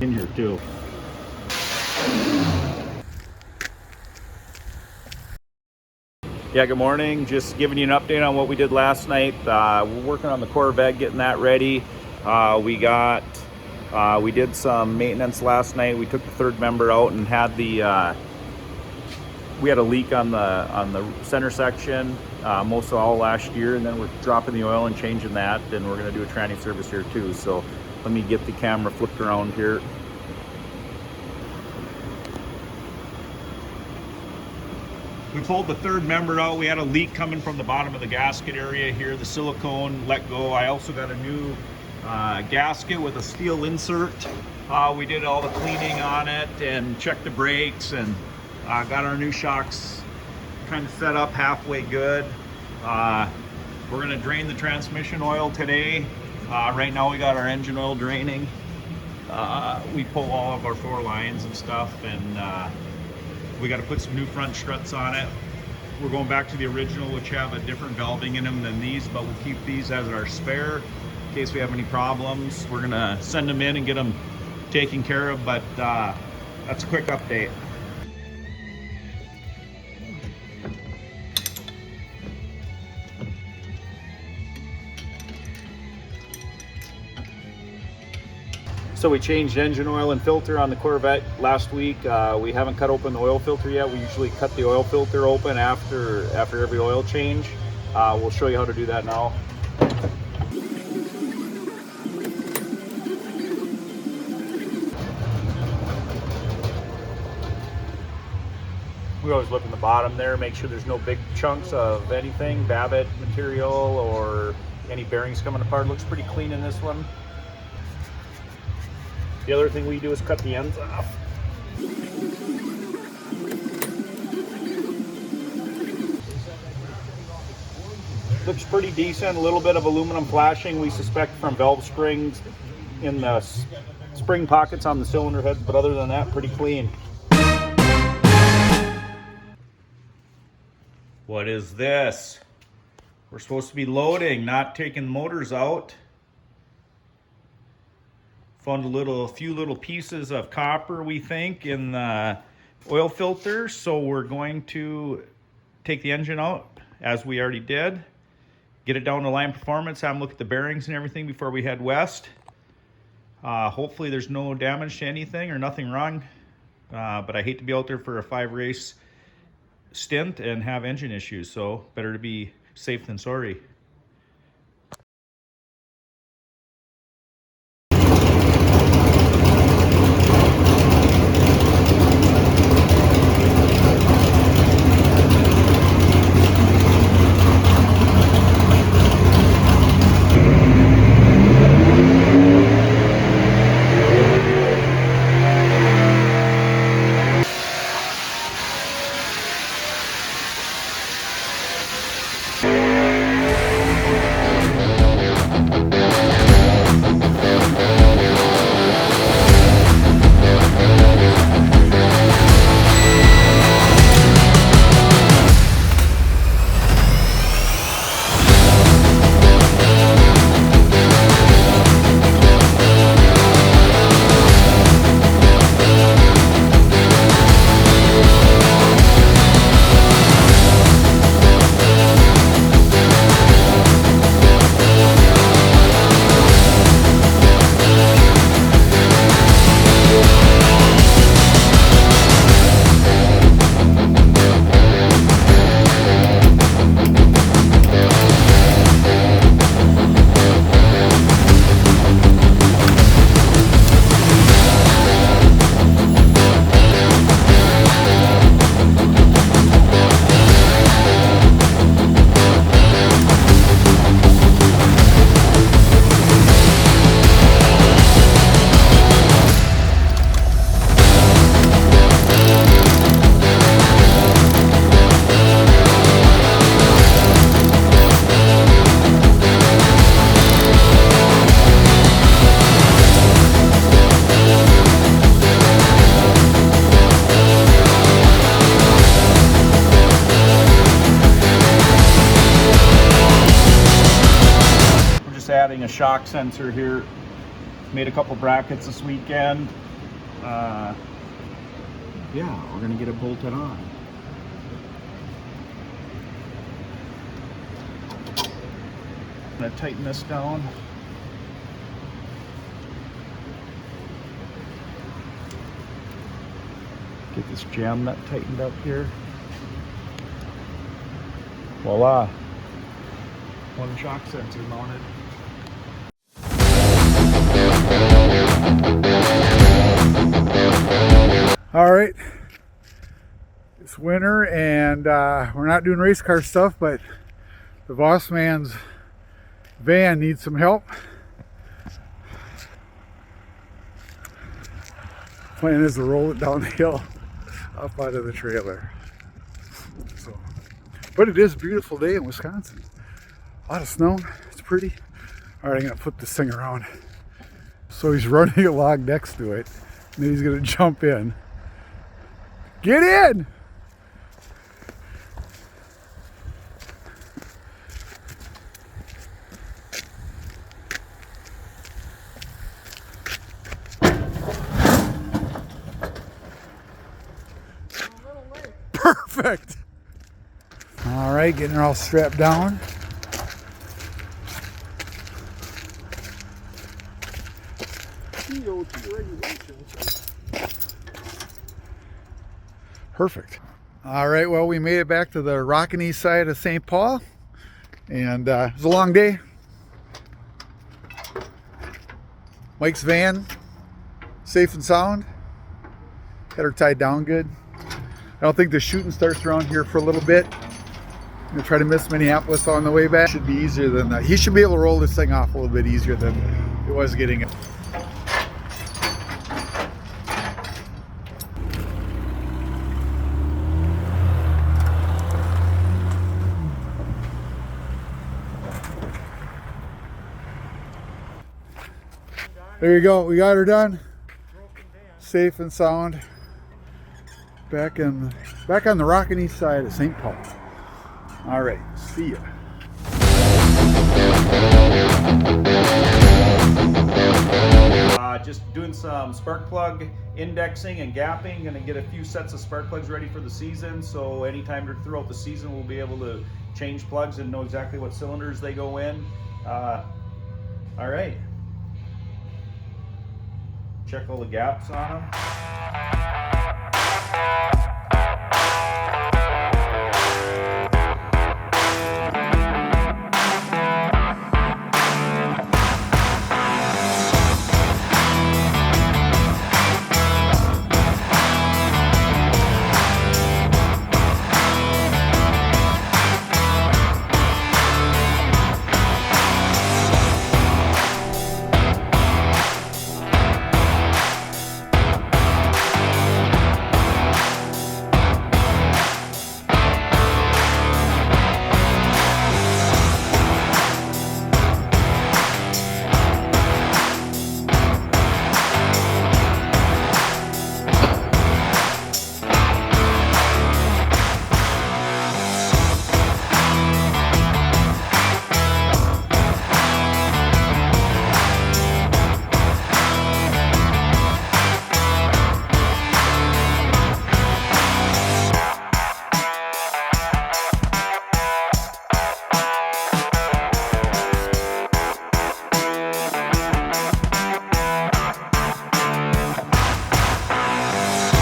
in here too. Yeah, good morning. Just giving you an update on what we did last night. We're working on the Corvette, getting that ready. We did some maintenance last night. We took the third member out and had we had a leak on the center section most of all last year, and then we're dropping the oil and changing that, and we're going to do a tranny service here too. So let me get the camera flipped around here. We pulled the third member out. We had a leak coming from the bottom of the gasket area here. The silicone let go. I also got a new gasket with a steel insert. We did all the cleaning on it and checked the brakes, and got our new shocks kind of set up halfway good. We're going to drain the transmission oil today. Right now we got our engine oil draining. We pull all of our 4 lines and stuff, and we got to put some new front struts on it. We're going back to the original, which have a different valving in them than these, but we'll keep these as our spare in case we have any problems. We're gonna send them in and get them taken care of, but that's a quick update. So we changed engine oil and filter on the Corvette last week. We haven't cut open the oil filter yet. We usually cut the oil filter open after every oil change. We'll show you how to do that now. We always look in the bottom there, make sure there's no big chunks of anything, Babbitt material or any bearings coming apart. Looks pretty clean in this one. The other thing we do is cut the ends off. Looks pretty decent, a little bit of aluminum flashing we suspect from valve springs in the spring pockets on the cylinder heads, but other than that, pretty clean. What is this? We're supposed to be loading, not taking motors out. Found a few little pieces of copper, we think, in the oil filter. So we're going to take the engine out, as we already did. Get it down to line performance, have them look at the bearings and everything before we head west. Hopefully there's no damage to anything or nothing wrong. But I hate to be out there for a 5-race stint and have engine issues. So better to be safe than sorry. Adding a shock sensor here. Made a couple brackets this weekend. yeah, we're gonna get it bolted on. I'm gonna tighten this down. Get this jam nut tightened up here. Voila, one shock sensor mounted. All right, it's winter and we're not doing race car stuff, but the boss man's van needs some help. Plan is to roll it down the hill up out of the trailer. So, but it is a beautiful day in Wisconsin. A lot of snow, it's pretty. All right, I'm gonna flip this thing around. So he's running a log next to it, and then he's gonna jump in. Get in! Perfect! All right, getting her all strapped down. Perfect. All right, well, we made it back to the rocking east side of St. Paul, and it was a long day. Mike's van, safe and sound. Had her tied down good. I don't think the shooting starts around here for a little bit. I'm gonna try to miss Minneapolis on the way back. Should be easier than that. He should be able to roll this thing off a little bit easier than it was getting it. There you go, we got her done. Safe and sound. Back on the rocking east side of St. Paul. All right, see ya. Just doing some spark plug indexing and gapping. Gonna get a few sets of spark plugs ready for the season. So anytime throughout the season, we'll be able to change plugs and know exactly what cylinders they go in. All right. Check all the gaps on them.